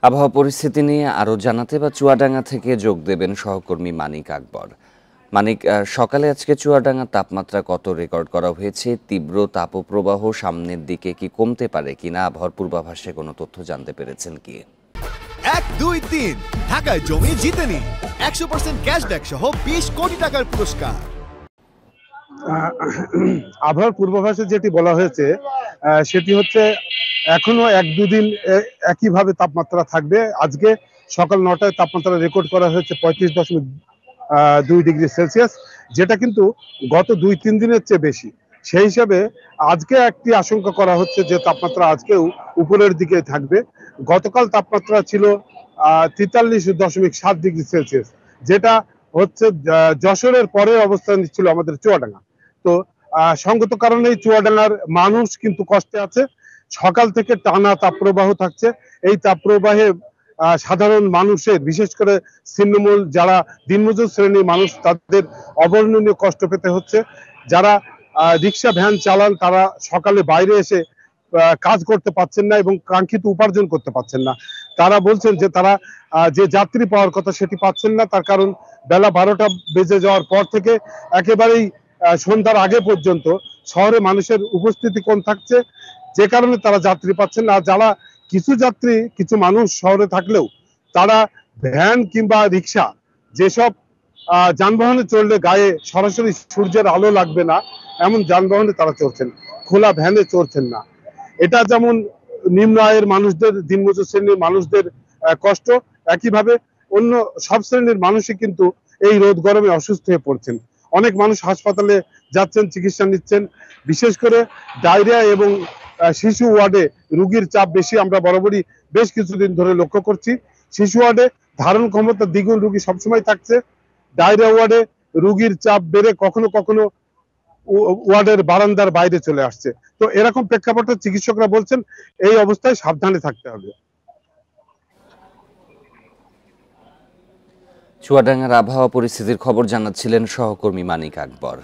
আবহাওয়া পরিস্থিতি নিয়ে আরও জানাতে চুয়াডাঙ্গা থেকে যোগ দেবেন সহকর্মী মানিক আকবর। মানিক, সকালে আজকে চুয়াডাঙ্গার তাপমাত্রা কত রেকর্ড করা হয়েছে? তীব্র তাপপ্রবাহ সামনের দিকে কি কমতে পারে কিনা আবহাওয়ার পূর্বাভাসে কোনো তথ্য জানতে পেরেছেন কি? 1, 2, 3 ঢাকায় জমি জিতে নিন 100% ক্যাশব্যাক সহ 20 কোটি টাকার পুরস্কার। আবহাওয়ার পূর্বাভাসে যেটি বলা হয়েছে সেটি হচ্ছে এখনো 1-2 দিন একইভাবে তাপমাত্রা থাকবে। আজকে সকাল 9টায় তাপমাত্রা রেকর্ড করা হয়েছে 35.2 ডিগ্রি সেলসিয়াস, যেটা কিন্তু গত 2-3 দিনের চেয়ে বেশি। সেই হিসাবে আজকে একটি আশঙ্কা করা হচ্ছে যে তাপমাত্রা আজকেও উপরের দিকে থাকবে। গতকাল তাপমাত্রা ছিল 43.7 ডিগ্রি সেলসিয়াস, যেটা হচ্ছে যশোরের পরে অবস্থান ছিল আমাদের চুয়াডাঙ্গা। তো সঙ্গত কারণেই চুয়াডাঙ্গার মানুষ কিন্তু কষ্টে আছে। সকাল থেকে টানা তাপপ্রবাহ থাকছে। এই তাপপ্রবাহে সাধারণ মানুষের, বিশেষ করে ছিন্নমূল যারা দিনমজুর শ্রেণীর মানুষ, তাদের অবর্ণনীয় কষ্ট পেতে হচ্ছে। যারা রিক্সা ভ্যান চালান তারা সকালে বাইরে এসে কাজ করতে পারছেন না এবং কাঙ্ক্ষিত উপার্জন করতে পারছেন না। তারা বলছেন যে তারা যে যাত্রী পাওয়ার কথা সেটি পাচ্ছেন না, তার কারণ বেলা 12টা বেজে যাওয়ার পর থেকে একেবারেই সন্ধ্যার আগে পর্যন্ত শহরে মানুষের উপস্থিতি কম থাকছে, যে কারণে তারা যাত্রী পাচ্ছেন না। যারা কিছু মানুষ শহরে থাকলেও তারা ভ্যান কিংবা রিক্সা, যেসব যানবাহনে চললে গায়ে সরাসরি সূর্যের আলো লাগবে না এমন যানবাহনে তারা চড়ছেন, খোলা ভ্যানে চড়ছেন না। এটা যেমন নিম্ন আয়ের মানুষদের, দিনমজুর শ্রেণীর মানুষদের কষ্ট, একইভাবে অন্য সব শ্রেণীর মানুষই কিন্তু এই রোদ গরমে অসুস্থ হয়ে পড়ছেন। অনেক মানুষ হাসপাতালে যাচ্ছেন, চিকিৎসা নিচ্ছেন। বিশেষ করে ডায়রিয়া এবং শিশু ওয়ার্ডে রোগীর চাপ বেশি, আমরা বরাবরই বেশ কিছুদিন ধরে লক্ষ্য করছি। শিশু ওয়ার্ডে ধারণ ক্ষমতা দ্বিগুণ রোগী সবসময় থাকছে। ডায়রিয়া ওয়ার্ডে রোগীর চাপ বেড়ে কখনো কখনো ওয়ার্ডের বারান্দার বাইরে চলে আসছে। তো এরকম প্রেক্ষাপটে চিকিৎসকরা বলছেন এই অবস্থায় সাবধানে থাকতে হবে। চুয়াডাঙ্গার আবহাওয়া পরিস্থিতির খবর জানাচ্ছিলেন সহকর্মী মানিক আকবর।